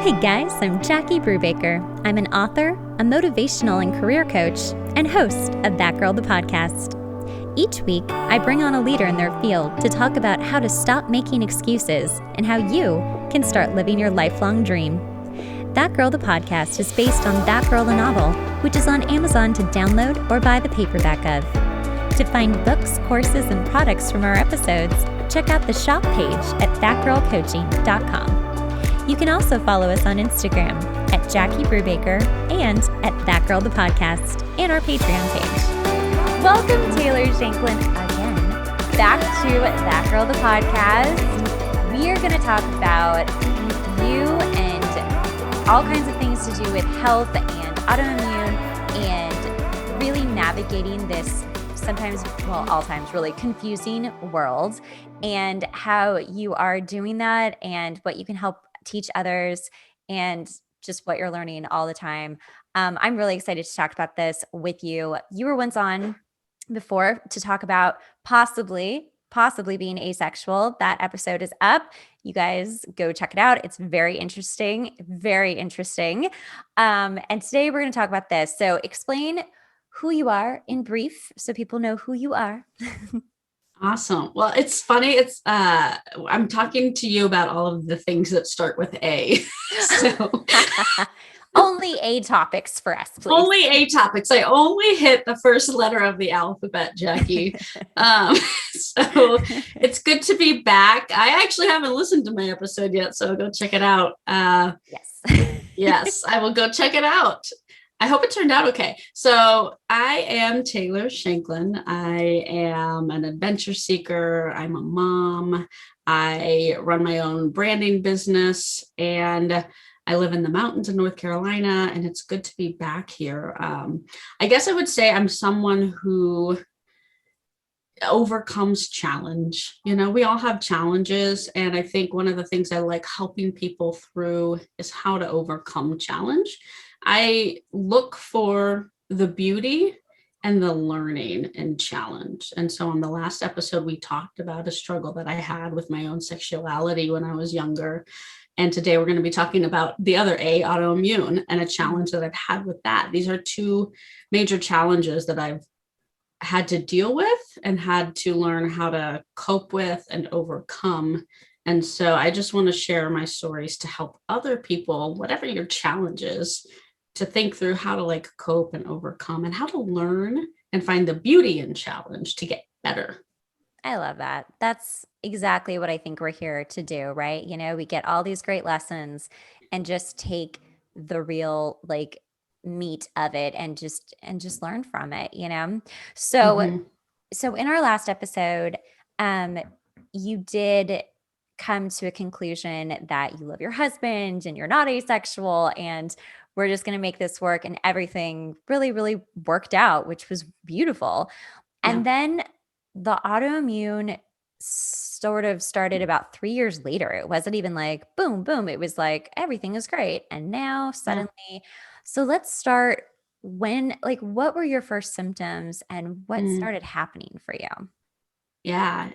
Hey guys, I'm Jackie Brubaker. I'm an author, a motivational and career coach, and host of That Girl the Podcast. Each week, I bring on a leader in their field to talk about how to stop making excuses and how you can start living your lifelong dream. That Girl the Podcast is based on That Girl the Novel, which is on Amazon to download or buy the paperback of. To find books, courses, and products from our episodes, check out the shop page at thatgirlcoaching.com. You can also follow us on Instagram at Jackie Brubaker and at That Girl the Podcast and our Patreon page. Welcome, Taylor Shanklin, again, back to That Girl the Podcast. We are going to talk about you and all kinds of things to do with health and autoimmune and really navigating this sometimes, well, all times really confusing world, and how you are doing that and what you can help teach others and just what you're learning all the time. I'm really excited to talk about this with you. You were once on before to talk about possibly being asexual. That episode is up. You guys go check it out. It's very interesting, very interesting. And today we're going to talk about this. So explain who you are in brief so people know who you are. Awesome. Well, it's funny. I'm talking to you about all of the things that start with A. So only A topics for us, please. Only A topics. I only hit the first letter of the alphabet, Jackie. So it's good to be back. I actually haven't listened to my episode yet, so go check it out. Yes, I will go check it out. I hope it turned out okay. So I am Taylor Shanklin. I am an adventure seeker. I'm a mom. I run my own branding business, and I live in the mountains in North Carolina, and it's good to be back here. I guess I would say I'm someone who overcomes challenge. You know, we all have challenges, and I think one of the things I like helping people through is how to overcome challenge. I look for the beauty and the learning in challenge. And so on the last episode, we talked about a struggle that I had with my own sexuality when I was younger. And today we're going to be talking about the other A, autoimmune, and a challenge that I've had with that. These are two major challenges that I've had to deal with and had to learn how to cope with and overcome. And so I just want to share my stories to help other people, whatever your challenge is, to think through how to cope and overcome and how to learn and find the beauty in challenge to get better. I love that. That's exactly what I think we're here to do, right? You know, we get all these great lessons and just take the real meat of it and just learn from it, you know? So, So in our last episode, you did come to a conclusion that you love your husband and you're not asexual, and we're just going to make this work, and everything really, really worked out, which was beautiful. Yeah. And then the autoimmune sort of started about 3 years later. It wasn't even like, boom, boom. It was like, everything is great. And now suddenly, So let's start what were your first symptoms and what started happening for you? Yeah.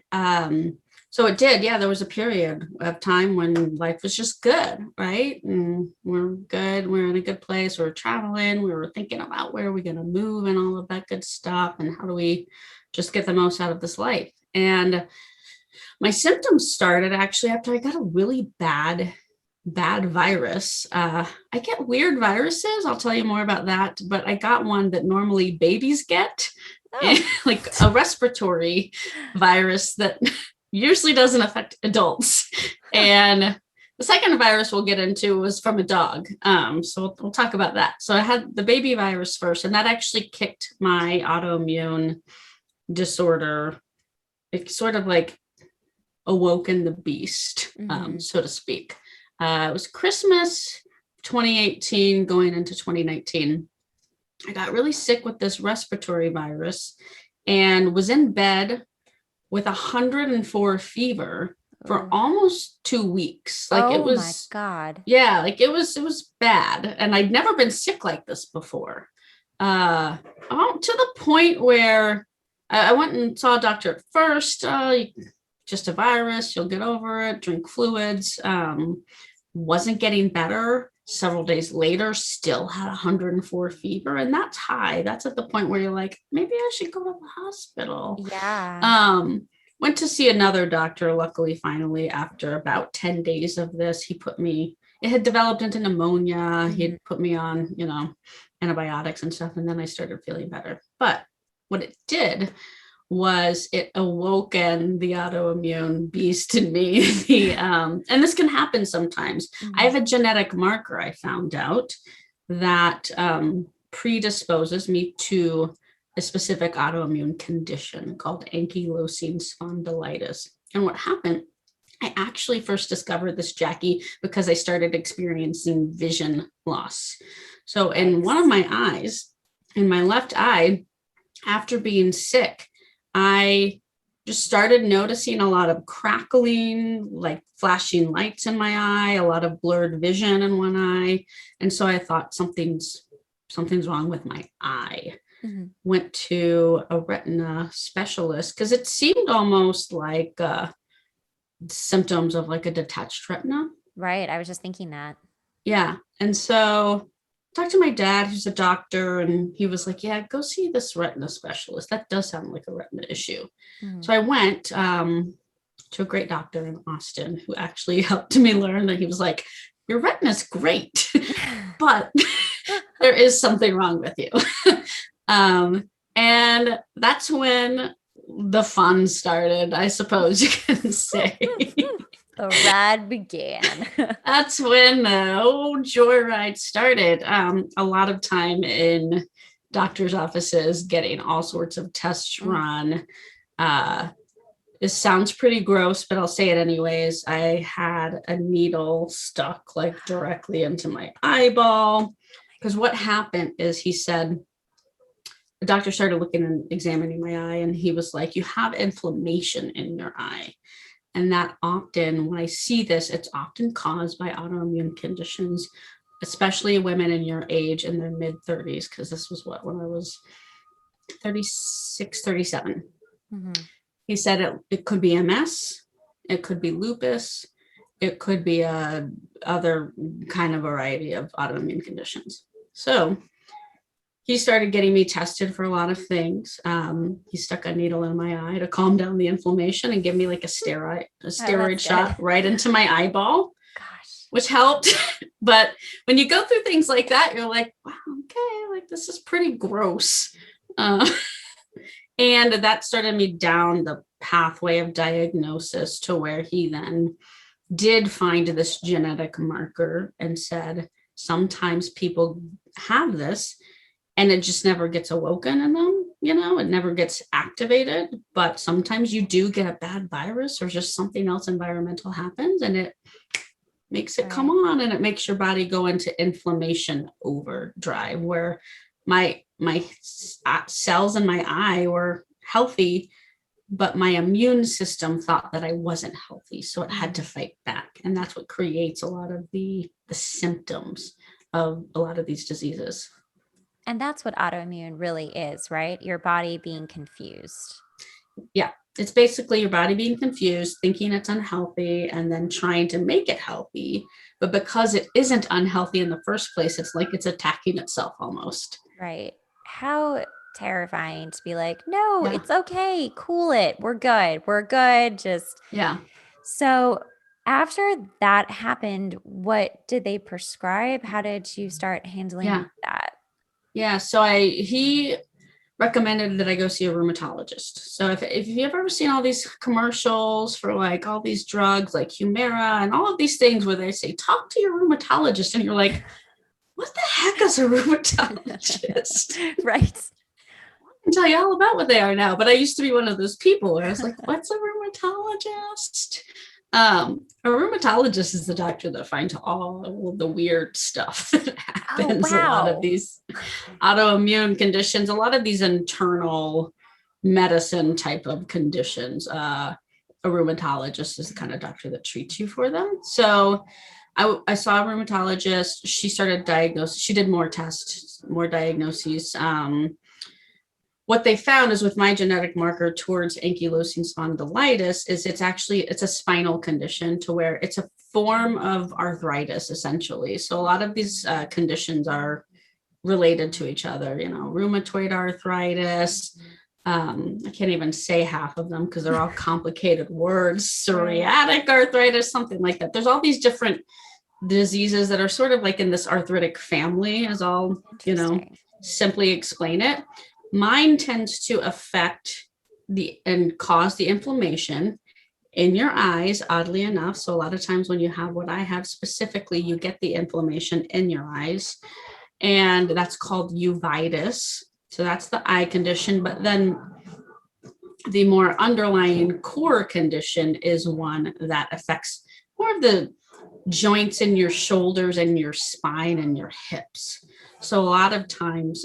So it did. Yeah. There was a period of time when life was just good. Right. And we're good. We're in a good place. We're traveling. We were thinking about where are we going to move and all of that good stuff. And how do we just get the most out of this life? And my symptoms started actually after I got a really bad virus. I get weird viruses. I'll tell you more about that. But I got one that normally babies get. Like a respiratory virus that usually doesn't affect adults. And the second virus we'll get into was from a dog. So we'll talk about that. So I had the baby virus first, and that actually kicked my autoimmune disorder. It sort of awoken the beast, so to speak. It was Christmas 2018 going into 2019. I got really sick with this respiratory virus and was in bed with 104 fever for almost 2 weeks. It was, my God. Yeah, it was bad. And I'd never been sick like this before. To the point where I went and saw a doctor at first. Just a virus, you'll get over it, drink fluids. wasn't getting better. Several days later, still had 104 fever. And that's high. That's at the point where you're like, maybe I should go to the hospital. Yeah. Went to see another doctor, luckily, finally, after about 10 days of this. It had developed into pneumonia. Mm-hmm. He'd put me on, antibiotics and stuff. And then I started feeling better. But what it did was it awoken the autoimmune beast in me. And this can happen sometimes. Mm-hmm. I have a genetic marker, I found out, that predisposes me to a specific autoimmune condition called ankylosing spondylitis. And what happened, I actually first discovered this, Jackie, because I started experiencing vision loss. So in one of my eyes, in my left eye, after being sick, I just started noticing a lot of crackling, like flashing lights in my eye, a lot of blurred vision in one eye. And so I thought something's wrong with my eye. Mm-hmm. Went to a retina specialist because it seemed almost like symptoms of like a detached retina. Right. I was just thinking that. Yeah. And so talked to my dad, who's a doctor, and he was like, yeah, go see this retina specialist. That does sound like a retina issue. Mm-hmm. So I went to a great doctor in Austin who actually helped me learn that. He was like, your retina's great, but there is something wrong with you. And that's when the fun started, I suppose you can say. The ride began. That's when the old joyride started. A lot of time in doctor's offices, getting all sorts of tests run. This sounds pretty gross, but I'll say it anyways. I had a needle stuck like directly into my eyeball. Because what happened is the doctor started looking and examining my eye, and he was like, you have inflammation in your eye. And that often, when I see this, it's often caused by autoimmune conditions, especially women in your age in their mid-30s, because this was when I was 36, 37. Mm-hmm. He said it could be MS, it could be lupus, it could be a other kind of variety of autoimmune conditions. So he started getting me tested for a lot of things. He stuck a needle in my eye to calm down the inflammation and give me like a steroid shot right into my eyeball. Gosh, which helped. But when you go through things like that, you're like, wow, okay, like this is pretty gross. And that started me down the pathway of diagnosis to where he then did find this genetic marker and said, sometimes people have this and it just never gets awoken in them, it never gets activated. But sometimes you do get a bad virus or just something else environmental happens and it makes it come on, and it makes your body go into inflammation overdrive, where my cells in my eye were healthy, but my immune system thought that I wasn't healthy. So it had to fight back. And that's what creates a lot of the symptoms of a lot of these diseases. And that's what autoimmune really is, right? Your body being confused. Yeah. It's basically your body being confused, thinking it's unhealthy, and then trying to make it healthy. But because it isn't unhealthy in the first place, it's like it's attacking itself almost. Right. How terrifying to be like, no, it's okay. Cool it. We're good. We're good. Just. Yeah. So after that happened, what did they prescribe? How did you start handling that? Yeah. So he recommended that I go see a rheumatologist. So if you've ever seen all these commercials for like all these drugs like Humira and all of these things where they say, talk to your rheumatologist, and you're like, what the heck is a rheumatologist? Right. I can tell you all about what they are now, but I used to be one of those people where I was like, what's a rheumatologist? A rheumatologist is the doctor that finds all of the weird stuff that happens. A lot of these autoimmune conditions, a lot of these internal medicine type of conditions. A rheumatologist is the kind of doctor that treats you for them. So I saw a rheumatologist. She started diagnosing. She did more tests, more diagnoses. What they found is with my genetic marker towards ankylosing spondylitis is it's a spinal condition to where it's a form of arthritis, essentially. So a lot of these conditions are related to each other, rheumatoid arthritis. I can't even say half of them because they're all complicated words, psoriatic arthritis, something like that. There's all these different diseases that are sort of like in this arthritic family, as I'll, simply explain it. Mine tends to affect and cause the inflammation in your eyes, oddly enough. So a lot of times when you have what I have specifically, you get the inflammation in your eyes, and that's called uveitis. So that's the eye condition. But then the more underlying core condition is one that affects more of the joints in your shoulders and your spine and your hips. So a lot of times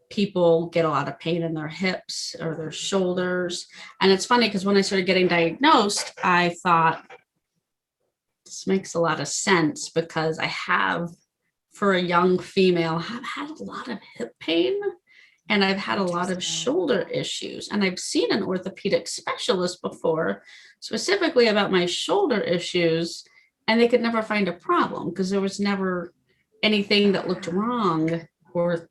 people get a lot of pain in their hips or their shoulders. And it's funny because when I started getting diagnosed, I thought this makes a lot of sense because I have, for a young female, have had a lot of hip pain and I've had a lot of shoulder issues. And I've seen an orthopedic specialist before, specifically about my shoulder issues, and they could never find a problem because there was never anything that looked wrong or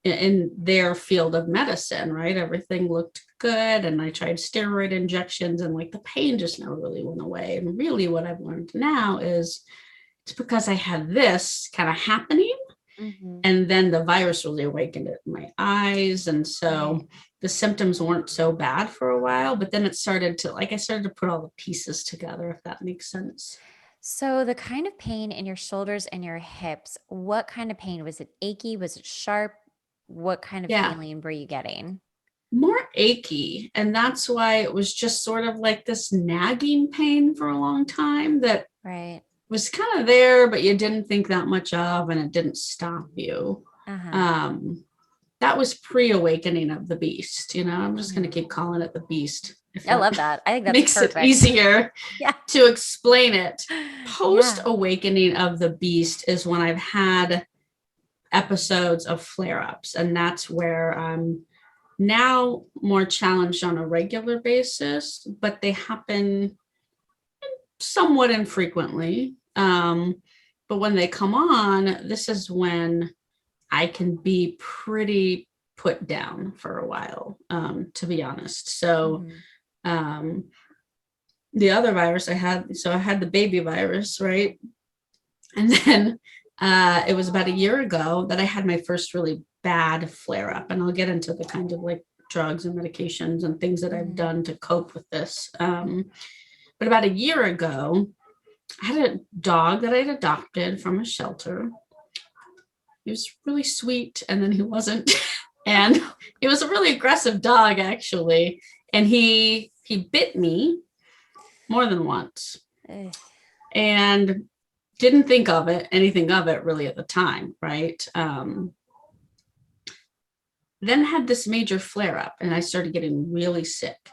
in their field of medicine, right? Everything looked good. And I tried steroid injections and like the pain just never really went away. And really what I've learned now is it's because I had this kind of happening. Mm-hmm. And then the virus really awakened it in my eyes. And so the symptoms weren't so bad for a while, but then it started to, I started to put all the pieces together, if that makes sense. So the kind of pain in your shoulders and your hips, what kind of pain? Was it achy? Was it sharp? What kind of feeling were you getting? More achy. And that's why it was just sort of like this nagging pain for a long time that was kind of there, but you didn't think that much of, and it didn't stop you. That was pre-awakening of the beast. I'm just going to keep calling it the beast. I love that. I think that's makes perfect. It easier to explain it. Post-awakening of the beast is when I've had episodes of flare-ups, and that's where I'm now more challenged on a regular basis, but they happen somewhat infrequently. But when they come on, this is when I can be pretty put down for a while, to be honest. So the other virus I had the baby virus, right? And then it was about a year ago that I had my first really bad flare up. And I'll get into the kind of like drugs and medications and things that I've done to cope with this. But about a year ago, I had a dog that I had adopted from a shelter. He was really sweet, and then he wasn't. And he was a really aggressive dog, actually. And he bit me more than once. And didn't think of anything of it really at the time, right? Then had this major flare up, and I started getting really sick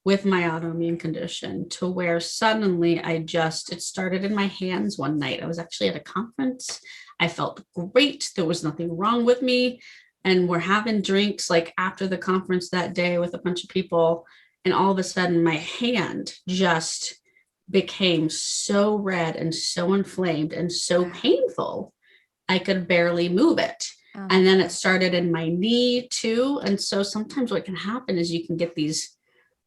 with my autoimmune condition, to where suddenly it started in my hands one night. I was actually at a conference. I felt great. There was nothing wrong with me. And we're having drinks like after the conference that day with a bunch of people. And all of a sudden my hand just became so red and so inflamed and so painful, I could barely move it. And then it started in my knee too. And so sometimes what can happen is you can get these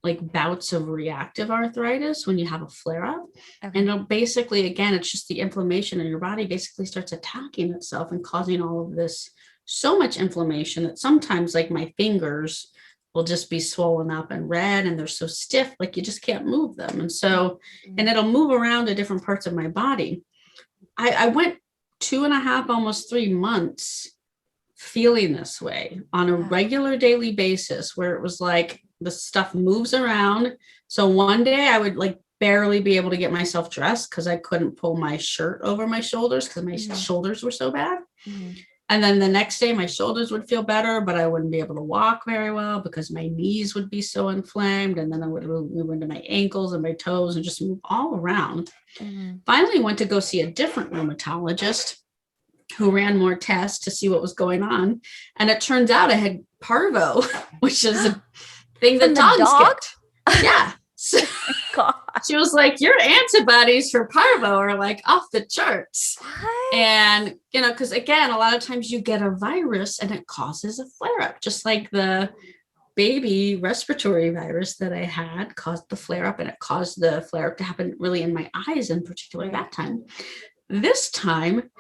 like bouts of reactive arthritis when you have a flare up. And it'll basically, again, it's just the inflammation in your body basically starts attacking itself and causing all of this, so much inflammation that sometimes like my fingers will just be swollen up and red, and they're so stiff, like you just can't move them. And so, and it'll move around to different parts of my body. I went 2.5, almost 3 months feeling this way on a regular daily basis, where it was like the stuff moves around. So one day I would like barely be able to get myself dressed because I couldn't pull my shirt over my shoulders because my shoulders were so bad. And then the next day my shoulders would feel better, but I wouldn't be able to walk very well because my knees would be so inflamed. And then I would move into my ankles and my toes and just move all around. Finally went to go see a different rheumatologist who ran more tests to see what was going on. And it turns out I had parvo, which is a thing that dogs get. Yeah. So God. she was like, your antibodies for parvo are like off the charts. What? And, because again, a lot of times you get a virus and it causes a flare up, just like the baby respiratory virus that I had caused the flare up, and it caused the flare up to happen really in my eyes in particular that time. This time,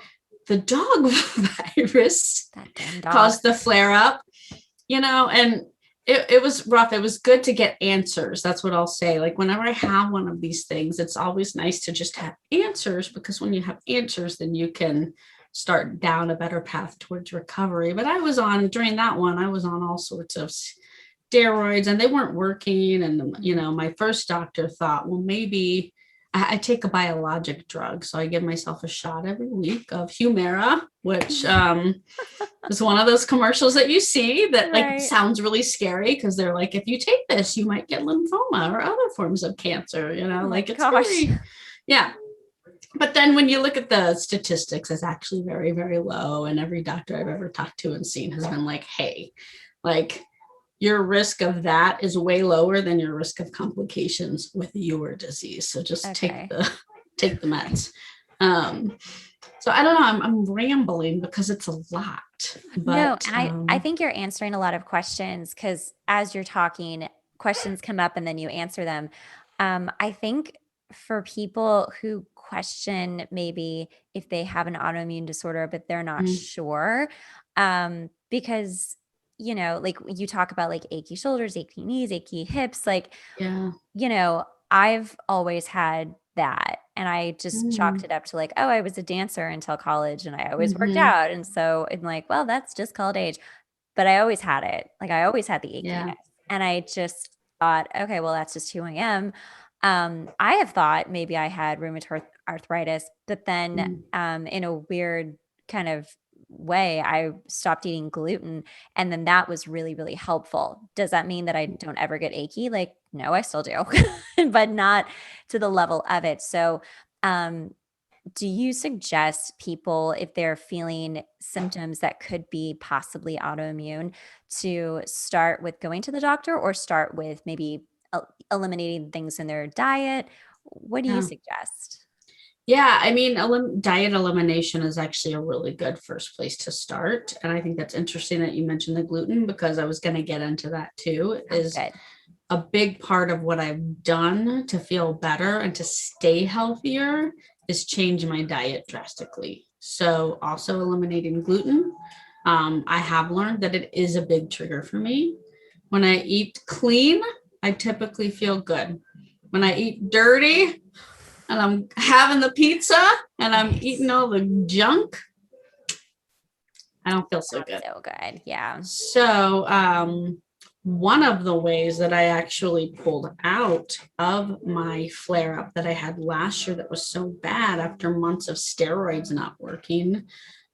the dog virus That damn dog caused the flare up, and it was rough. It was good to get answers. That's what I'll say. Like whenever I have one of these things, it's always nice to just have answers, because when you have answers, then you can start down a better path towards recovery. But during that one, I was on all sorts of steroids and they weren't working. And, my first doctor thought, well, maybe I take a biologic drug. So I give myself a shot every week of Humira, which is one of those commercials that you see that like sounds really scary, because they're like, if you take this, you might get lymphoma or other forms of cancer, it's really, yeah. But then when you look at the statistics, it's actually very, very low. And every doctor I've ever talked to and seen has been like, hey, like your risk of that is way lower than your risk of complications with your disease. So just take the meds. So I don't know, I'm rambling because it's a lot. But no, I think you're answering a lot of questions, because as you're talking, questions come up and then you answer them. I think for people who question maybe if they have an autoimmune disorder, but they're not sure, because like you talk about like achy shoulders, achy knees, achy hips, like, I've always had that. And I just chalked it up to like, oh, I was a dancer until college and I always worked out. And so I'm like, well, that's just called age. But I always had it. Like I always had the achiness. And I just thought, okay, well, that's just who I am. I have thought maybe I had rheumatoid arthritis, but then in a weird kind of way, I stopped eating gluten, and then that was really, really helpful. Does that mean that I don't ever get achy? Like, no, I still do, but not to the level of it. So, do you suggest people, if they're feeling symptoms that could be possibly autoimmune, to start with going to the doctor, or start with maybe eliminating things in their diet? What do you suggest? Yeah, I mean, diet elimination is actually a really good first place to start. And I think that's interesting that you mentioned the gluten, because I was going to get into that too. Is a big part of what I've done to feel better and to stay healthier is change my diet drastically. So also eliminating gluten. I have learned that it is a big trigger for me. When I eat clean, I typically feel good. When I eat dirty, and I'm having the pizza and I'm eating all the junk, I don't feel so good. So good. Yeah. So one of the ways that I actually pulled out of my flare up that I had last year that was so bad after months of steroids not working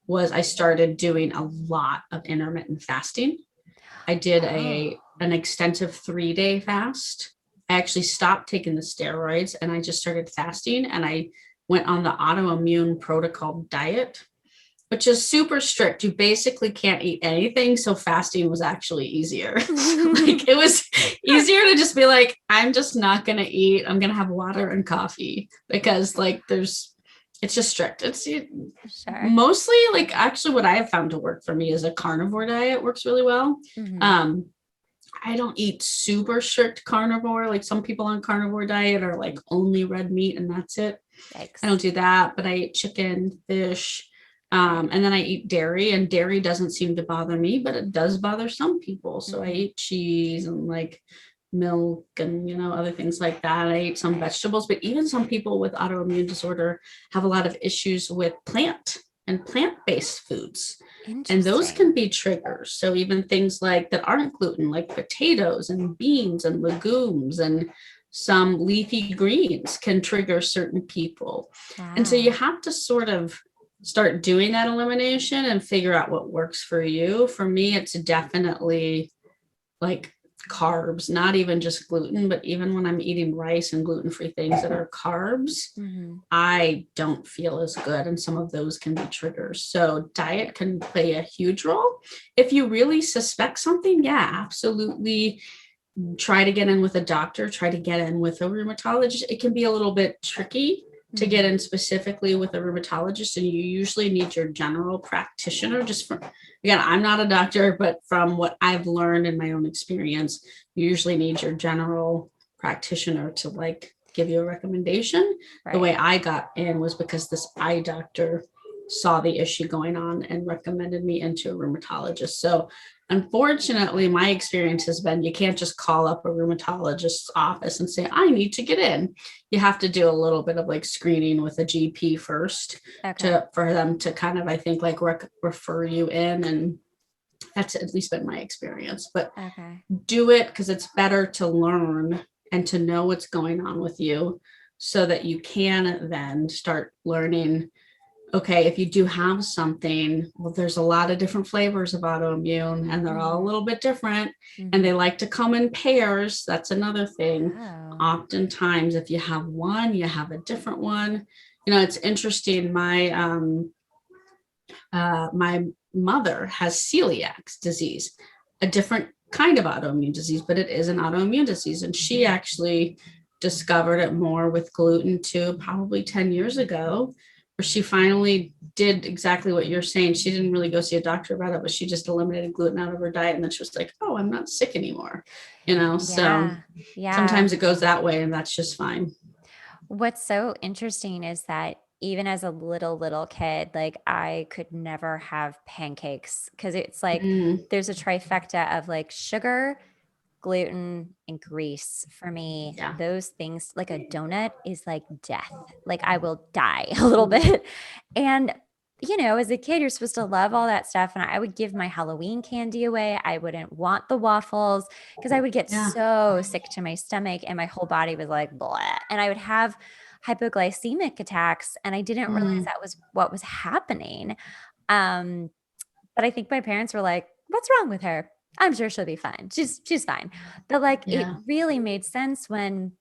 was I started doing a lot of intermittent fasting. I did an extensive 3-day fast. I actually stopped taking the steroids and I just started fasting, and I went on the autoimmune protocol diet, which is super strict. You basically can't eat anything. So fasting was actually easier. Like it was easier to just be like, I'm just not going to eat. I'm going to have water and coffee, because like it's just strict. It's mostly like actually what I have found to work for me is a carnivore diet works really well. I don't eat super strict carnivore. Like some people on carnivore diet are like only red meat and that's it. Yikes. I don't do that, but I eat chicken, fish, and then I eat dairy, and dairy doesn't seem to bother me, but it does bother some people. So I eat cheese and like milk and, other things like that. I eat some vegetables, but even some people with autoimmune disorder have a lot of issues with plant-based foods. And those can be triggers. So even things like that aren't gluten, like potatoes and beans and legumes and some leafy greens can trigger certain people. Wow. And so you have to sort of start doing that elimination and figure out what works for you. For me, it's definitely like carbs, not even just gluten, but even when I'm eating rice and gluten-free things that are carbs, I don't feel as good. And some of those can be triggers. So diet can play a huge role. If you really suspect something, yeah, absolutely. try to get in with a doctor, try to get in with a rheumatologist. It can be a little bit tricky to get in specifically with a rheumatologist, and you usually need your general practitioner. Just from, again, I'm not a doctor, but from what I've learned in my own experience, you usually need your general practitioner to like give you a recommendation. The way I got in was because this eye doctor saw the issue going on and recommended me into a rheumatologist. So unfortunately, my experience has been you can't just call up a rheumatologist's office and say, I need to get in. You have to do a little bit of like screening with a GP first for them to kind of, I think, like refer you in. And that's at least been my experience. But do it because it's better to learn and to know what's going on with you so that you can then start learning. Okay, if you do have something, well, there's a lot of different flavors of autoimmune and they're all a little bit different and they like to come in pairs. That's another thing. Oftentimes, if you have one, you have a different one. You know, it's interesting. My mother has celiac disease, a different kind of autoimmune disease, but it is an autoimmune disease. And she actually discovered it more with gluten too, probably 10 years ago. Where she finally did exactly what you're saying. She didn't really go see a doctor about it, but she just eliminated gluten out of her diet. And then she was like, oh, I'm not sick anymore. You know, so sometimes it goes that way and that's just fine. What's so interesting is that even as a little kid, like I could never have pancakes because it's like there's a trifecta of like sugar, gluten, and grease for me. Those things, like a donut is like death. Like I will die a little bit. And you know, as a kid, you're supposed to love all that stuff. And I would give my Halloween candy away. I wouldn't want the waffles because I would get so sick to my stomach and my whole body was like, blah. And I would have hypoglycemic attacks. And I didn't realize that was what was happening. But I think my parents were like, what's wrong with her? I'm sure she'll be fine. She's fine. But like, it really made sense and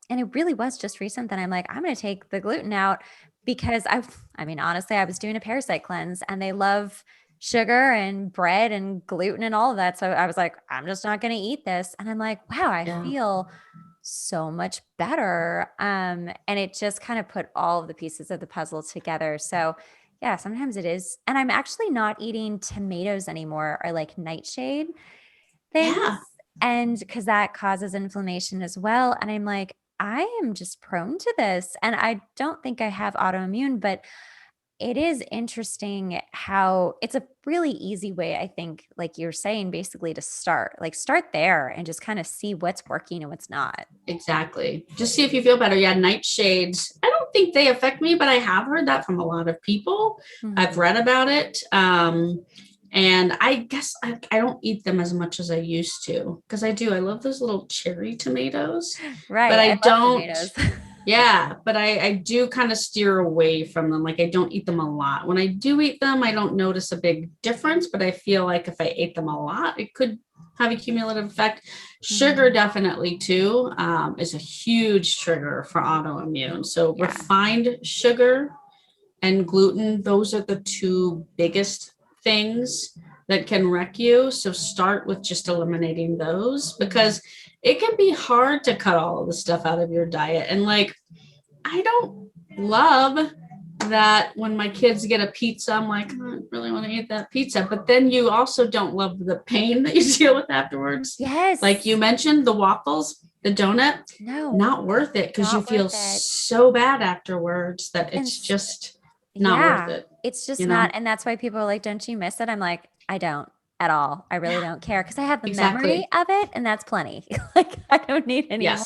it really was just recent that I'm like, I'm going to take the gluten out because I mean, honestly, I was doing a Parasite Cleanse and they love sugar and bread and gluten and all of that. So I was like, I'm just not going to eat this. And I'm like, wow, I feel so much better. And it just kind of put all of the pieces of the puzzle together. So yeah, sometimes it is. And I'm actually not eating tomatoes anymore or like nightshade things. And because that causes inflammation as well. And I'm like, I am just prone to this. And I don't think I have autoimmune, but it is interesting how it's a really easy way, I think, like you're saying, basically to start there and just kind of see what's working and what's not. Exactly. Just see if you feel better. Yeah. Nightshades. I don't think they affect me, but I have heard that from a lot of people. I've read about it. And I guess I don't eat them as much as I used to because I love those little cherry tomatoes. Right. But I don't. Tomatoes. Yeah, but I do kind of steer away from them. Like I don't eat them a lot. When I do eat them, I don't notice a big difference, but I feel like if I ate them a lot, it could have a cumulative effect. Sugar definitely too is a huge trigger for autoimmune. So refined sugar and gluten, those are the two biggest things that can wreck you. So start with just eliminating those because it can be hard to cut all of the stuff out of your diet. And like, I don't love that when my kids get a pizza, I'm like, I don't really want to eat that pizza. But then you also don't love the pain that you deal with afterwards. Yes. Like you mentioned, the waffles, the donut, not worth it because you feel so bad afterwards that it's just not worth it. It's just not. And that's why people are like, don't you miss it? I'm like, I don't at all. I really don't care because I have the memory of it and that's plenty. Like I don't need any more.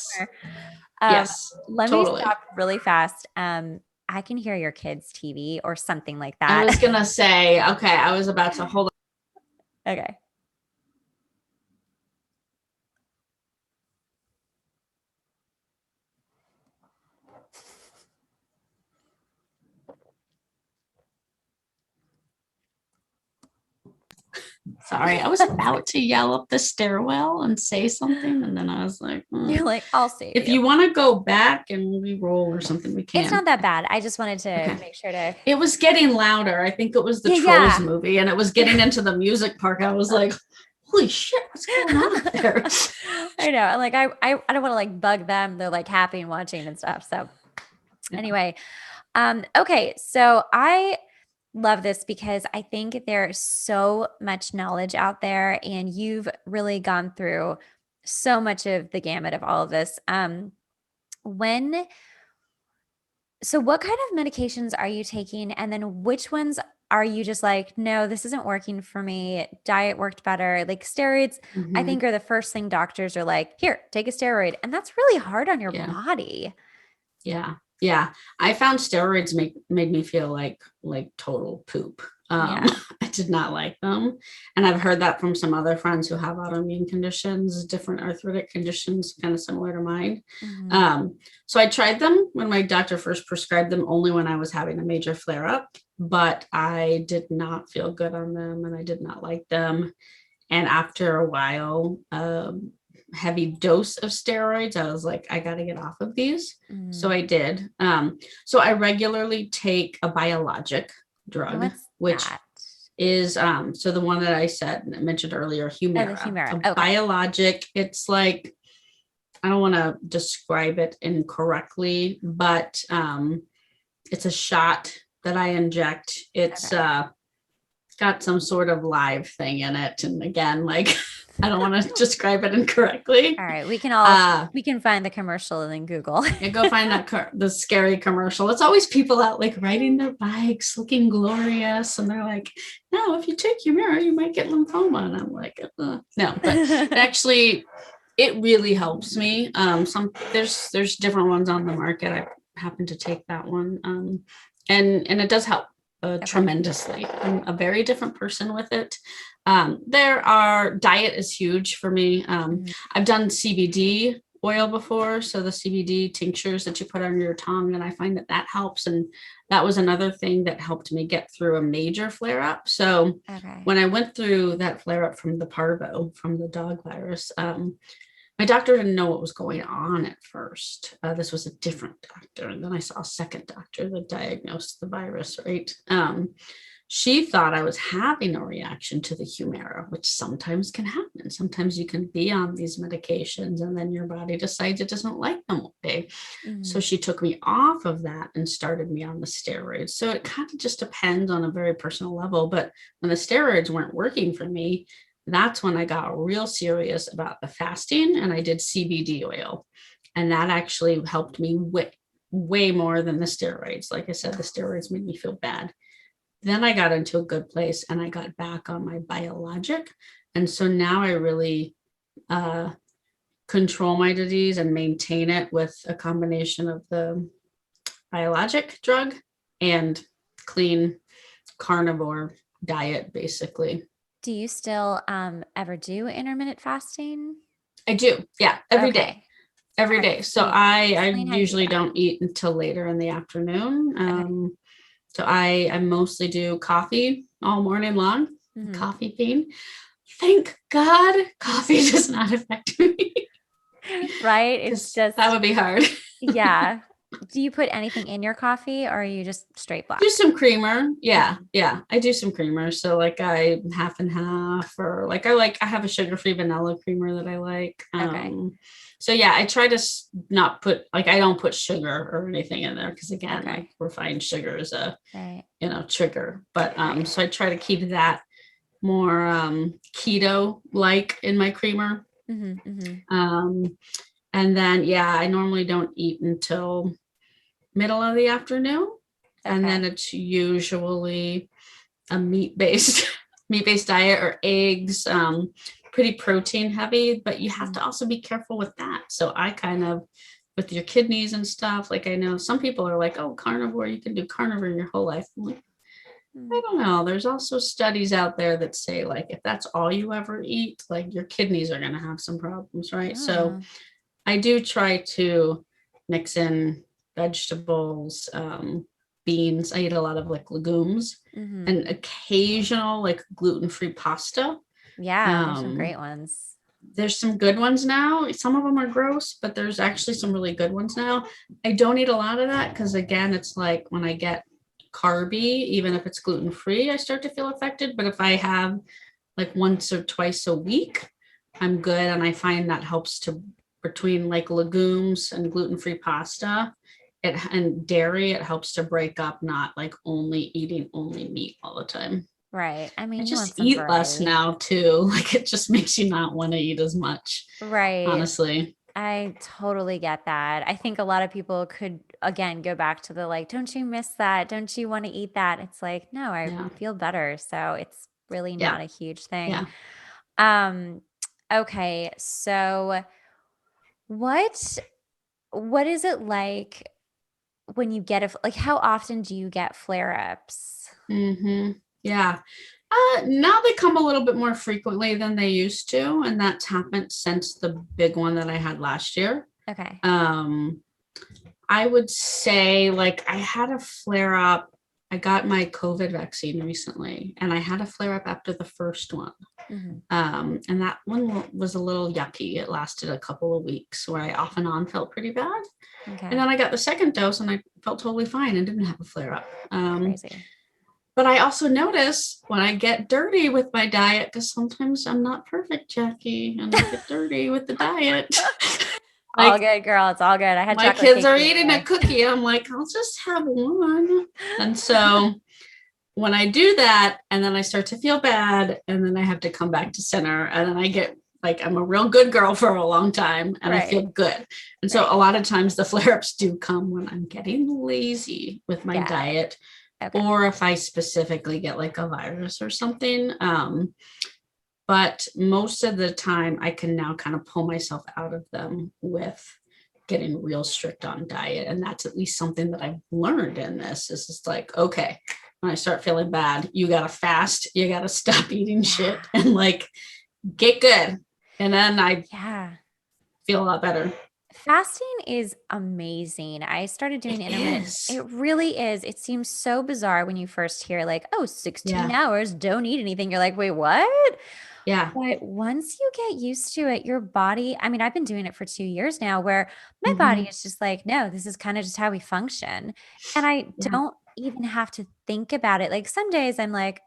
Let me stop really fast. I can hear your kids' TV or something like that. I was going to say, okay, I was about to hold on. Okay. Sorry, I was about to yell up the stairwell and say something, and then I was like, "You're like, I'll see." If you want to go back and re-roll or something, we can. It's not that bad. I just wanted to make sure to. It was getting louder. I think it was the Trolls movie, and it was getting into the music park. I was like, holy shit, what's going on up there? I know. And like, I don't want to like bug them. They're like happy and watching and stuff. So Yeah. anyway, okay. So I love this because I think there's so much knowledge out there and you've really gone through so much of the gamut of all of this. So what kind of medications are you taking? And then which ones are you just like, no, this isn't working for me. Diet worked better. Like steroids, I Mhm. think are the first thing doctors are like, here, take a steroid. And that's really hard on your Yeah. body. Yeah. Yeah. I found steroids made me feel like total poop. Yeah. I did not like them. And I've heard that from some other friends who have autoimmune conditions, different arthritic conditions, kind of similar to mine. Mhm. So I tried them when my doctor first prescribed them, only when I was having a major flare up, but I did not feel good on them and I did not like them. And after a while, heavy dose of steroids, I was like, I got to get off of these. So Mhm. I did. So I regularly take a biologic drug, What's which that? is so the one that I mentioned earlier, Oh, the Humira. Humira. A Okay. biologic, it's like, I don't want to describe it incorrectly, but it's a shot that I inject. It's Okay. got some sort of live thing in it. And again, like, I don't want to describe it incorrectly. All right. We can find the commercial and then Google. Yeah, go find that the scary commercial. It's always people out like riding their bikes, looking glorious, and they're like, "No, if you take Humira, you might get lymphoma." And I'm like, no, but actually, it really helps me. There's different ones on the market. I happen to take that one, and it does help Okay. tremendously. I'm a very different person with it. Diet is huge for me. Mhm. I've done CBD oil before, so the CBD tinctures that you put on your tongue, and I find that helps. And that was another thing that helped me get through a major flare up. So Okay. when I went through that flare up from the parvo, from the dog virus, my doctor didn't know what was going on at first. This was a different doctor. And then I saw a second doctor that diagnosed the virus, right? She thought I was having a reaction to the Humira, which sometimes can happen. Sometimes you can be on these medications and then your body decides it doesn't like them one day. So Mhm. she took me off of that and started me on the steroids. So it kind of just depends on a very personal level. But when the steroids weren't working for me, that's when I got real serious about the fasting and I did CBD oil. And that actually helped me way more than the steroids. Like I said, the steroids made me feel bad. Then I got into a good place and I got back on my biologic. And so now I really control my disease and maintain it with a combination of the biologic drug and clean carnivore diet, basically. Do you still ever do intermittent fasting? I do. Yeah. Every day. Okay. Every All right. day. So Explain I how you do usually that. don't eat until later in the afternoon. Okay. So I mostly do coffee all morning long, Mhm. coffee bean. Thank God coffee does not affect me Right? It's because that just, would be hard. yeah. Do you put anything in your coffee or are you just straight Do black? some creamer. Yeah. Mhm. Yeah. I do some creamer. So like I half and half, or like I have a sugar-free vanilla creamer that I like. Okay. So yeah, I try to not put, like, I don't put sugar or anything in there because again, like Okay. refined sugar is a, Right. trigger. But Right. so I try to keep that more keto like in my creamer. Mhm. Mhm. Um, and then yeah, I normally don't eat until middle of the afternoon. And then Okay. it's usually a meat-based meat-based diet or eggs, pretty protein heavy, but you have Mhm. to also be careful with that. So I kind of, with your kidneys and stuff, like I know some people are like, oh, carnivore, you can do carnivore your whole life. I'm like, I Mm. don't know. There's also studies out there that say like if that's all you ever eat, like your kidneys are going to have some problems, right? So Oh. I do try to mix in vegetables, beans. I eat a lot of like legumes Mhm. and occasional like gluten-free pasta. Yeah, there's some Um, great ones. there's some good ones now. Some of them are gross, but there's actually some really good ones now. I don't eat a lot of that because again, it's like when I get carby, even if it's gluten-free, I start to feel affected. But if I have like once or twice a week, I'm good. And I find that helps to, between like legumes and gluten-free pasta and dairy, it helps to break up, not like eating only meat all the time. Right. I I mean, you want just some eat less variety. now too. Like it just makes you not want to eat as much, Right. honestly. I totally get that. I think a lot of people could, again, go back to the like, don't you miss that? Don't you want to eat that? It's like, no, I Yeah. feel better. So it's really Yeah. not a huge thing. Yeah. Um, okay. So what what is it like when you get like how often do you get flare-ups? Yeah. Now they come a little bit more frequently than they used to, and that's happened since the big one that I had last year. Okay. Um, I would say like I had a flare up. I got my COVID vaccine recently, and I had a flare up after the first one. Mhm. And that one was a little yucky. It lasted a couple of weeks where I off and on felt pretty bad. And Okay. then I got the second dose and I felt totally fine and didn't have a flare up. Crazy. But I also notice when I get dirty with my diet, because sometimes I'm not perfect, Jackie, and I get dirty with the diet. All Like good, girl. It's all good. I had my chocolate kids cake are the other eating a day. cookie. I'm like, I'll just have one. And so when I do that, and then I start to feel bad, and then I have to come back to center, and then I get like, I'm a real good girl for a long time, and I feel Right. good. And so Right. a lot of times the flare ups do come when I'm getting lazy with my Got it. diet, Okay. or if I specifically get like a virus or something. But most of the time, I can now kind of pull myself out of them with getting real strict on diet. And that's at least something that I've learned in this is just like, okay, when I start feeling bad, you got to fast, you got to stop eating shit and like get good. And then I feel a lot better. Fasting is amazing. I started doing It intermittent. is. It really is. It seems so bizarre when you first hear like, oh, 16 Yeah. hours, don't eat anything. You're like, wait, what? Yeah. But once you get used to it, your body, I mean, I've been doing it for 2 years now where my body Mm-hmm. is just like, no, this is kind of just how we function. And I Yeah. don't even have to think about it. Like some days I'm like,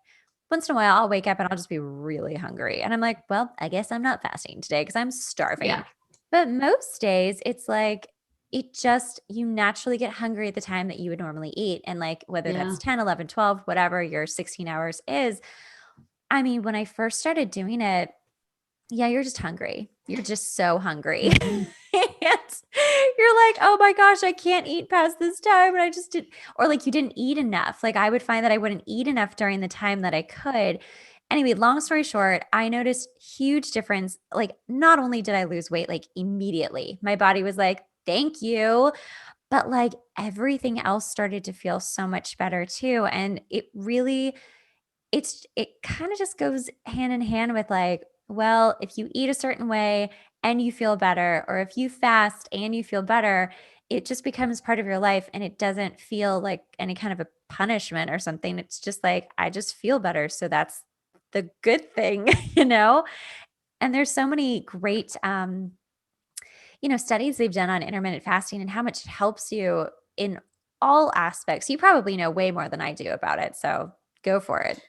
once in a while, I'll wake up and I'll just be really hungry. And I'm like, well, I guess I'm not fasting today because I'm starving. Yeah. But most days, it's like, it just, you naturally get hungry at the time that you would normally eat. And like, whether Yeah. that's 10, 11, 12, whatever your 16 hours is. I mean, when I first started doing it, yeah, you're just hungry. You're just so hungry. Mm-hmm. And you're like, "Oh my gosh, I can't eat past this time." And I just did or like you didn't eat enough. Like I would find that I wouldn't eat enough during the time that I could. Anyway, long story short, I noticed huge difference. Like not only did I lose weight like immediately, my body was like, "Thank you." But like everything else started to feel so much better too. And it really it kind of just goes hand in hand with like, well, if you eat a certain way and you feel better, or if you fast and you feel better, it just becomes part of your life and it doesn't feel like any kind of a punishment or something. It's just like, I just feel better. So that's the good thing, you know? And there's so many great, studies they've done on intermittent fasting and how much it helps you in all aspects. You probably know way more than I do about it. So go for it.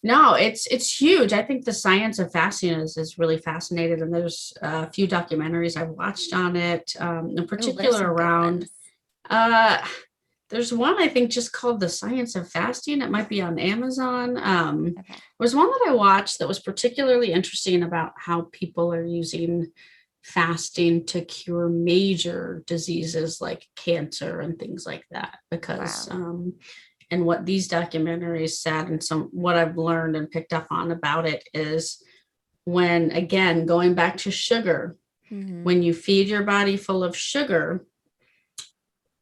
No, it's huge. I think the science of fasting is really fascinating, and there's a few documentaries I've watched on it, in Oh, what are particular some good around. ones? Uh, there's one I think just called The Science of Fasting. It might be on Amazon. Okay. There was one that I watched that was particularly interesting about how people are using fasting to cure major diseases like cancer and things like that, because Wow. and what these documentaries said and some what I've learned and picked up on about it is when, again, going back to sugar, Mhm. when you feed your body full of sugar,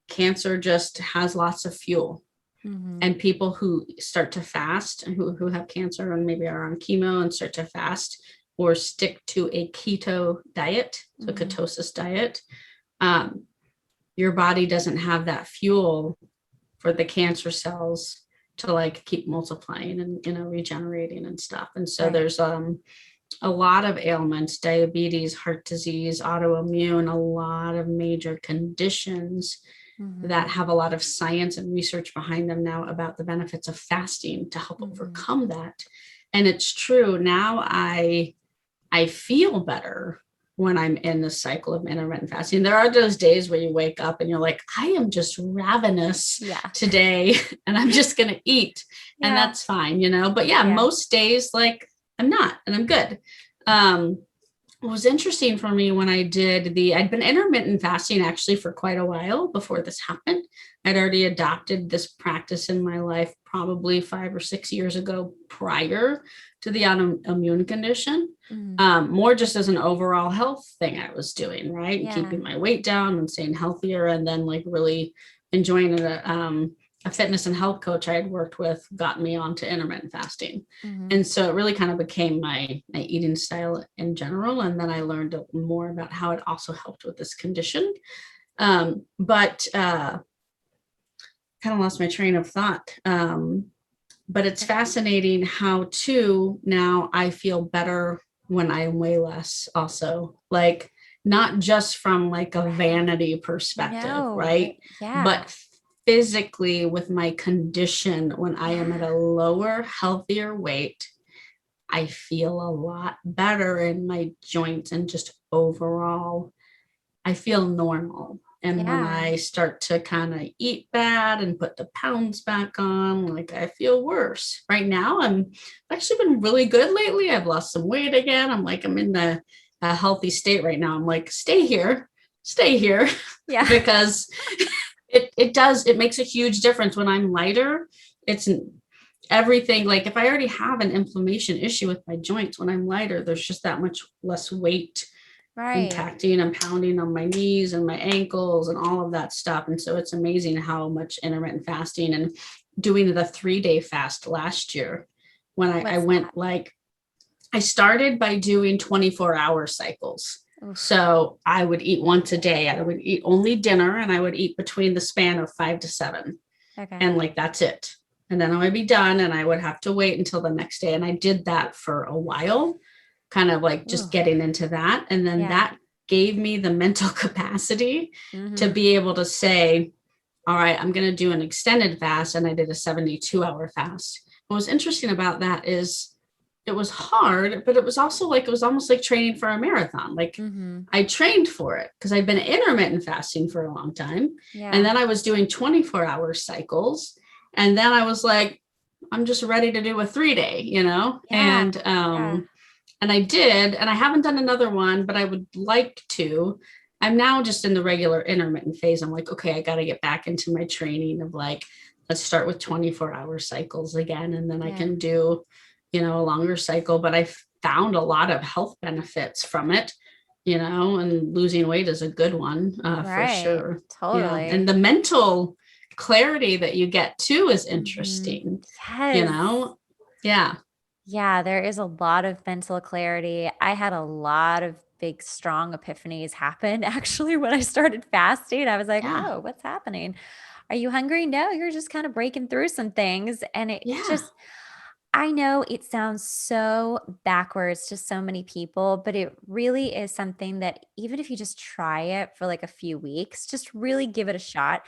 cancer just has lots of fuel. Mhm. And people who start to fast, who have cancer and maybe are on chemo and start to fast or stick to a keto diet, so Mhm. ketosis diet, um, your body doesn't have that fuel for the cancer cells to like keep multiplying and regenerating and stuff. And so Right. there's a lot of ailments, diabetes, heart disease, autoimmune, a lot of major conditions that Mhm. have a lot of science and research behind them now about the benefits of fasting to help Mhm. overcome that. And it's true. Now I feel better when I'm in the cycle of intermittent fasting. There are those days where you wake up and you're like, I am just ravenous today and I'm just going to eat. And that's fine, but most days, like I'm not, and I'm good. What was interesting for me when I'd been intermittent fasting actually for quite a while before this happened. I'd already adopted this practice in my life probably 5 or 6 years ago prior to the autoimmune condition. More just as an overall health thing I was doing, right? Keeping my weight down and staying healthier, and then like really enjoying it. A fitness and health coach I had worked with got me onto intermittent fasting. And so it really kind of became my eating style in general. And then I learned more about how it also helped with this condition. But kind of lost my train of thought. But it's fascinating how too, now I feel better when I weigh less also, like not just from like a vanity perspective, right? But physically with my condition, when I am at a lower, healthier weight, I feel a lot better in my joints, and just overall, I feel normal. And when I start to kind of eat bad and put the pounds back on, like I feel worse. Right now, I've actually been really good lately. I've lost some weight again. I'm in a healthy state right now. I'm like, stay here. Because it makes a huge difference when I'm lighter. It's everything. Like if I already have an inflammation issue with my joints, when I'm lighter, there's just that much less weight impacting and pounding on my knees and my ankles and all of that stuff. And so it's amazing how much intermittent fasting and doing the 3-day fast last year, when I went I started by doing 24-hour cycles. So I would eat once a day. I would eat only dinner, and I would eat between the span of 5 to 7. And like, that's it. And then I would be done, and I would have to wait until the next day. And I did that for a while, kind of like just getting into that. And then that gave me the mental capacity to be able to say, all right, I'm going to do an extended fast. And I did a 72-hour fast. What was interesting about that is it was hard, but it was also like, it was almost like training for a marathon. Like I trained for it because I'd been intermittent fasting for a long time. And then I was doing 24-hour cycles. And then I was like, I'm just ready to do a 3-day, and I did, and I haven't done another one, but I would like to. I'm now just in the regular intermittent phase. I'm like, okay, I got to get back into my training of like, let's start with 24-hour cycles again. And then I can do, a longer cycle, but I found a lot of health benefits from it, and losing weight is a good one for sure. Totally. And the mental clarity that you get too is interesting. Yeah, there is a lot of mental clarity. I had a lot of big, strong epiphanies happen actually when I started fasting. I was like, oh, what's happening? Are you hungry? No, you're just kind of breaking through some things. And it just, I know it sounds so backwards to so many people, but it really is something that even if you just try it for like a few weeks, just really give it a shot.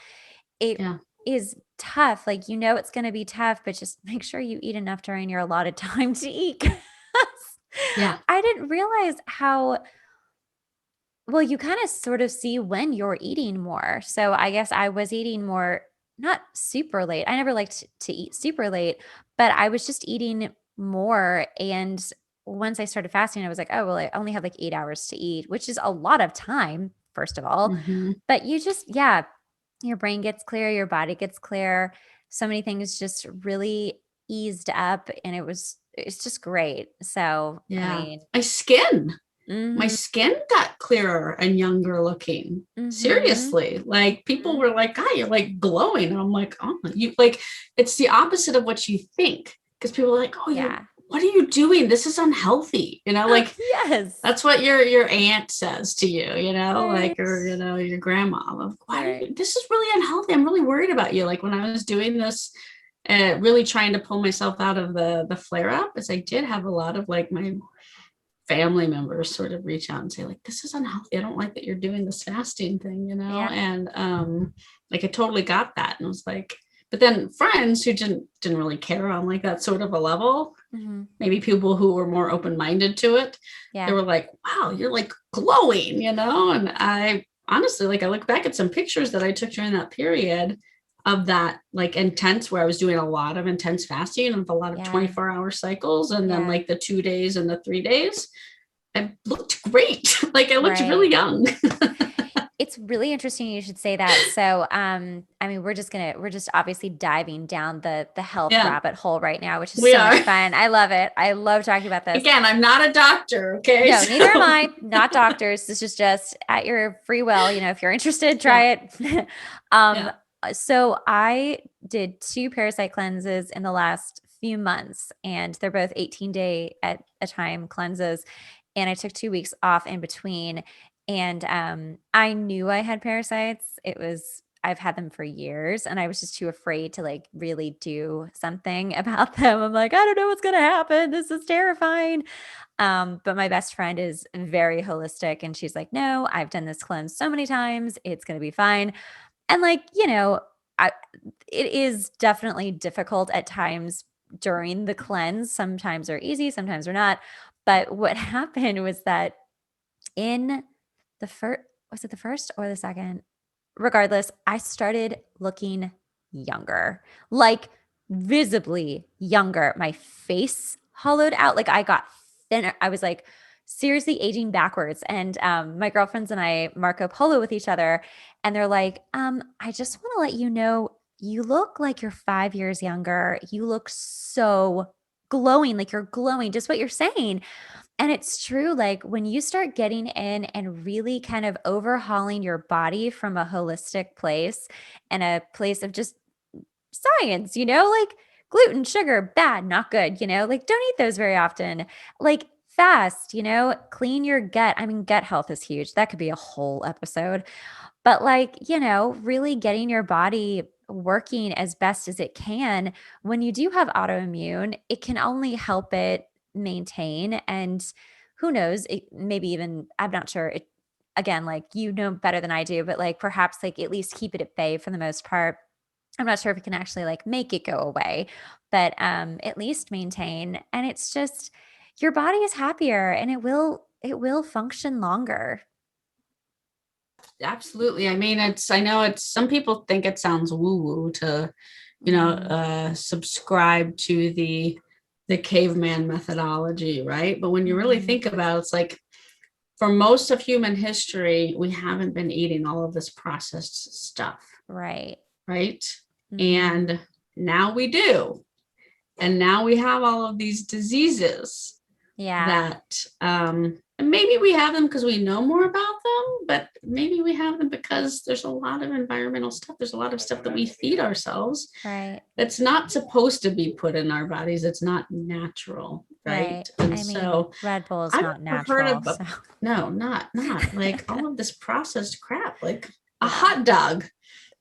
It is tough. Like, it's going to be tough, but just make sure you eat enough during your allotted time to eat. I didn't realize how well you kind of sort of see when you're eating more. So I guess I was eating more, not super late. I never liked to eat super late, but I was just eating more. And once I started fasting, I was like, oh, well, I only have like 8 hours to eat, which is a lot of time, first of all. But you just, your brain gets clear, your body gets clear. So many things just really eased up, and it's just great. So, I mean, my skin got clearer and younger looking. Seriously. Like people were like, God, you're like glowing. And I'm like, oh, you like, it's the opposite of what you think. Because people are like, oh, what are you doing? This is unhealthy. Like, that's what your aunt says to you, like, or, your grandma. Like, why this is really unhealthy. I'm really worried about you. Like when I was doing this, really trying to pull myself out of the flare up, is I did have a lot of like my family members sort of reach out and say like, this is unhealthy. I don't like that you're doing this fasting thing, and like I totally got that. And I was like, but then friends who didn't really care on like that sort of a level, maybe people who were more open-minded to it, they were like, wow, you're like glowing, and I honestly, like, I look back at some pictures that I took during that period of that like intense, where I was doing a lot of intense fasting and a lot of 24-hour cycles, and then like the 2 days and the 3 days, I looked great. Like I looked really young. It's really interesting you should say that. So, I mean, we're just obviously diving down the health rabbit hole right now, which is much fun. I love it. I love talking about this. Again, I'm not a doctor. Okay. No, neither am I. Not doctors. This is just at your free will. If you're interested, try it. So I did 2 parasite cleanses in the last few months, and they're both 18-day at a time cleanses. And I took 2 weeks off in between. And I knew I had parasites. I've had them for years, and I was just too afraid to like really do something about them. I'm like, I don't know what's going to happen. This is terrifying. But my best friend is very holistic, and she's like, no, I've done this cleanse so many times. It's going to be fine. And like, it is definitely difficult at times during the cleanse. Sometimes they're easy, sometimes they're not. But what happened was that in was it the first or the second? Regardless, I started looking younger, like visibly younger. My face hollowed out. Like I got thinner. I was like seriously aging backwards. And my girlfriends and I Marco Polo with each other. And they're like, I just want to let you know, you look like you're 5 years younger. You look so glowing, like you're glowing, just what you're saying. And it's true. Like when you start getting in and really kind of overhauling your body from a holistic place and a place of just science, like gluten, sugar, bad, not good, like don't eat those very often. Like fast, clean your gut. I mean, gut health is huge. That could be a whole episode. But like, really getting your body working as best as it can. When you do have autoimmune, it can only help it maintain. And who knows, maybe even, I'm not sure. Again, like, better than I do, but like perhaps like at least keep it at bay for the most part. I'm not sure if it can actually like make it go away, but at least maintain. And it's just your body is happier and it will function longer. Absolutely. I mean, I know some people think it sounds woo-woo to, subscribe to the caveman methodology, right? But when you really think about it, it's like for most of human history, we haven't been eating all of this processed stuff. Right. Right. And now we do. And now we have all of these diseases that and maybe we have them because we know more about them, but maybe we have them because there's a lot of environmental stuff. There's a lot of stuff that we feed ourselves. Right. That's not supposed to be put in our bodies. It's not natural. Right. And so Red Bull is not natural. No, not like all of this processed crap, like a hot dog.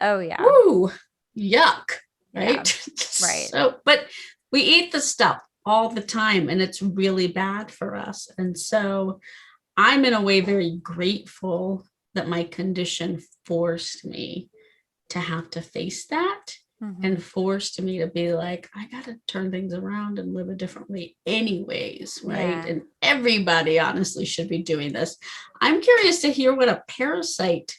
Oh yeah. Ooh, yuck. Right. Yeah. Right. So, but we eat the stuff all the time and it's really bad for us. And so I'm in a way very grateful that my condition forced me to have to face that and forced me to be like, I got to turn things around and live a different way anyways. Right. Yeah. And everybody honestly should be doing this. I'm curious to hear what a parasite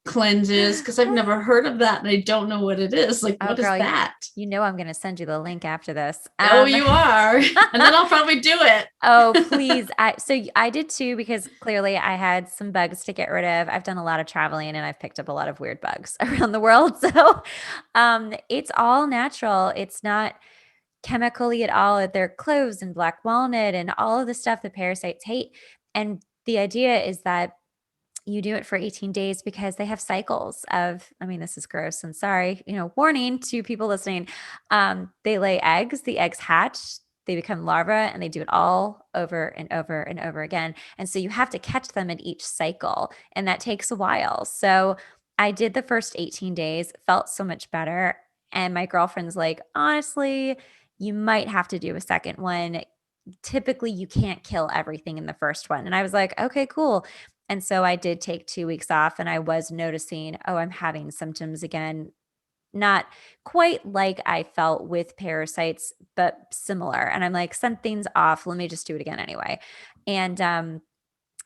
cleanses, because I've never heard of that and I don't know what it is. Like, what is that? I'm going to send you the link after this. Oh, you are. And then I'll probably do it. Oh, please. So I did too, because clearly I had some bugs to get rid of. I've done a lot of traveling and I've picked up a lot of weird bugs around the world. So it's all natural. It's not chemically at all. They're cloves and black walnut and all of the stuff that parasites hate. And the idea is that you do it for 18 days because they have cycles of, I mean, this is gross and sorry, warning to people listening. They lay eggs, the eggs hatch, they become larvae, and they do it all over and over and over again. And so you have to catch them in each cycle, and that takes a while. So I did the first 18 days, felt so much better. And my girlfriend's like, honestly, you might have to do a second one. Typically, you can't kill everything in the first one. And I was like, okay, cool. And so I did take 2 weeks off, and I was noticing, I'm having symptoms again, not quite like I felt with parasites, but similar. And I'm like, something's off. Let me just do it again anyway. And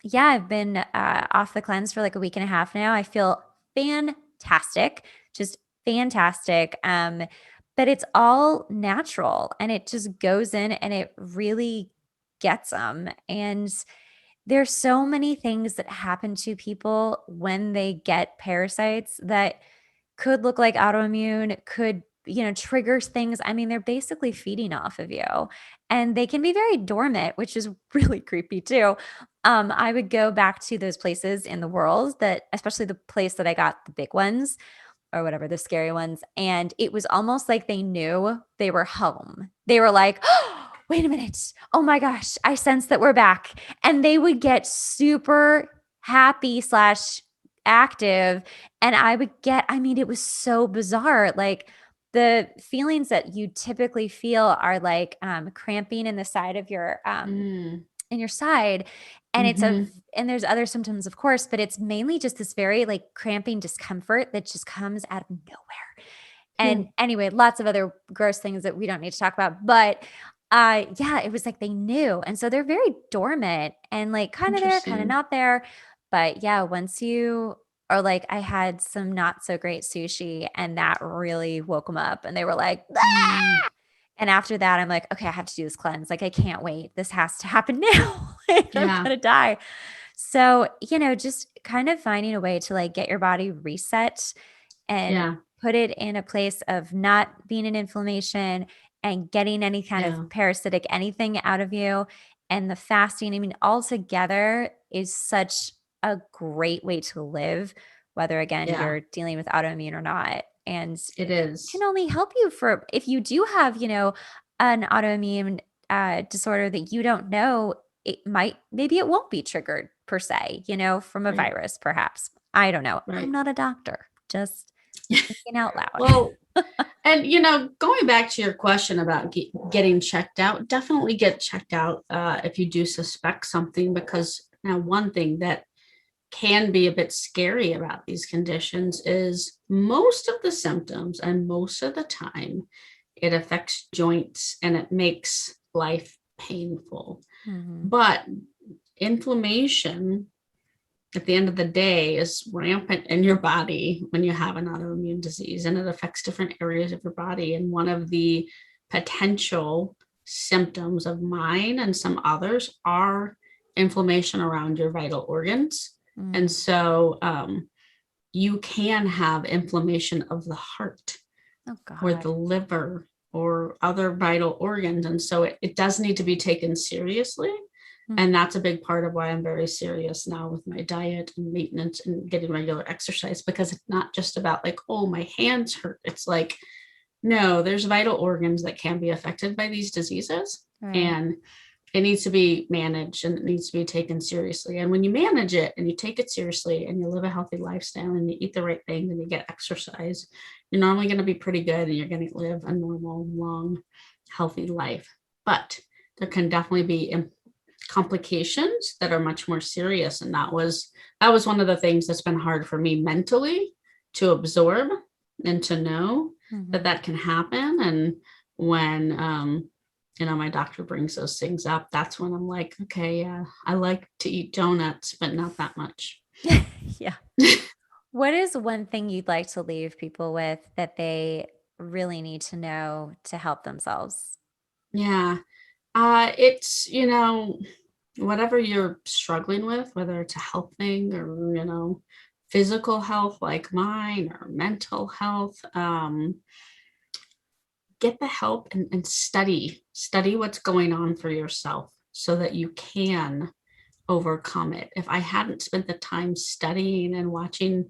yeah, I've been off the cleanse for like a week and a half now. I feel fantastic, just fantastic. But it's all natural and it just goes in and it really gets them. And there's so many things that happen to people when they get parasites that could look like autoimmune, could, triggers things. I mean, they're basically feeding off of you and they can be very dormant, which is really creepy too. I would go back to those places in the world that, especially the place that I got the big ones or whatever, the scary ones. And it was almost like they knew they were home. They were like, oh, wait a minute. Oh my gosh, I sense that we're back. And they would get super happy slash active. And I would get, I mean, it was so bizarre. Like the feelings that you typically feel are like cramping in the side of your in your side. And and there's other symptoms, of course, but it's mainly just this very like cramping discomfort that just comes out of nowhere. And anyway, lots of other gross things that we don't need to talk about. But yeah, it was like they knew. And so they're very dormant and like kind of there, kind of not there. But yeah, once you are like, I had some not so great sushi and that really woke them up and they were like, ah! And after that, I'm like, okay, I have to do this cleanse. Like, I can't wait. This has to happen now. I'm going to die. So, just kind of finding a way to like get your body reset and put it in a place of not being in inflammation and getting any kind of parasitic anything out of you. And the fasting, I mean, altogether is such a great way to live, whether again, you're dealing with autoimmune or not. And it is can only help you for if you do have, an autoimmune disorder that you don't know, maybe it won't be triggered per se, from a virus, perhaps. I don't know. I'm not a doctor, just thinking out loud. Well, and going back to your question about getting checked out, definitely get checked out if you do suspect something, because now one thing that can be a bit scary about these conditions is most of the symptoms and most of the time it affects joints and it makes life painful. But inflammation at the end of the day is rampant in your body when you have an autoimmune disease, and it affects different areas of your body. And one of the potential symptoms of mine and some others are inflammation around your vital organs. And so you can have inflammation of the heart or the liver or other vital organs. And so it does need to be taken seriously. And that's a big part of why I'm very serious now with my diet and maintenance and getting regular exercise, because it's not just about like, oh, my hands hurt. It's like, no, there's vital organs that can be affected by these diseases. And it needs to be managed and it needs to be taken seriously. And when you manage it and you take it seriously and you live a healthy lifestyle and you eat the right things and you get exercise, you're normally going to be pretty good and you're going to live a normal, long, healthy life. But there can definitely be complications that are much more serious. And that was one of the things that's been hard for me mentally to absorb and to know that can happen. And when, my doctor brings those things up, that's when I'm like, okay, yeah, I like to eat donuts, but not that much. Yeah. What is one thing you'd like to leave people with that they really need to know to help themselves? Yeah. It's, whatever you're struggling with, whether it's a health thing or, physical health like mine or mental health, get the help and study what's going on for yourself so that you can overcome it. If I hadn't spent the time studying and watching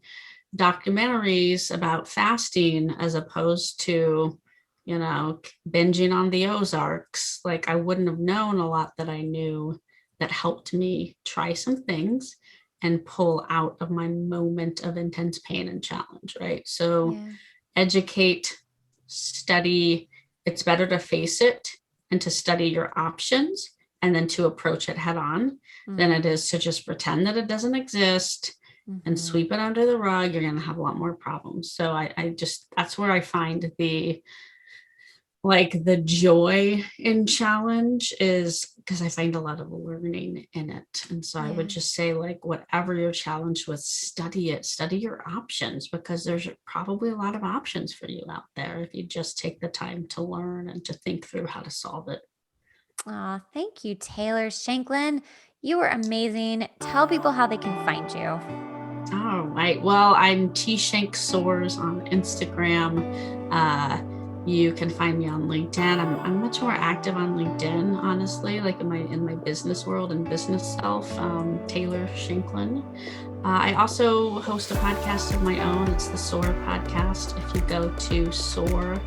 documentaries about fasting as opposed to, binging on the Ozarks, like I wouldn't have known a lot that I knew that helped me try some things and pull out of my moment of intense pain and challenge, right? So educate, study. It's better to face it and to study your options and then to approach it head on than it is to just pretend that it doesn't exist and sweep it under the rug, you're going to have a lot more problems. So I just, that's where I find the joy in challenge, is because I find a lot of learning in it. And so I would just say, like, whatever you're challenged with, study it, study your options, because there's probably a lot of options for you out there if you just take the time to learn and to think through how to solve it. Aw, thank you, Taylor. Shanklin, you were amazing. Tell people how they can find you. All right. Well, I'm T-Shank Soars on Instagram. You can find me on LinkedIn. I'm much more active on LinkedIn, honestly, like in my business world and business self, Taylor Shanklin. I also host a podcast of my own. It's the Soar podcast. If you go to soar.how,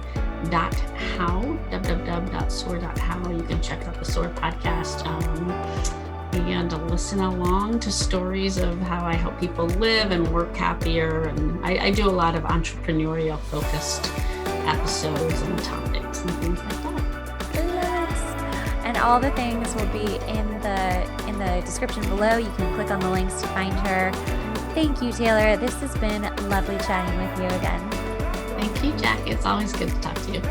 www.soar.how, you can check out the Soar podcast. And listen along to stories of how I help people live and work happier. And I do a lot of entrepreneurial focused episodes and topics and things like that. Yes. And all the things will be in the description below. You can click on the links to find her. Thank you, Taylor. This has been lovely chatting with you again. Thank you, Jack. It's always good to talk to you.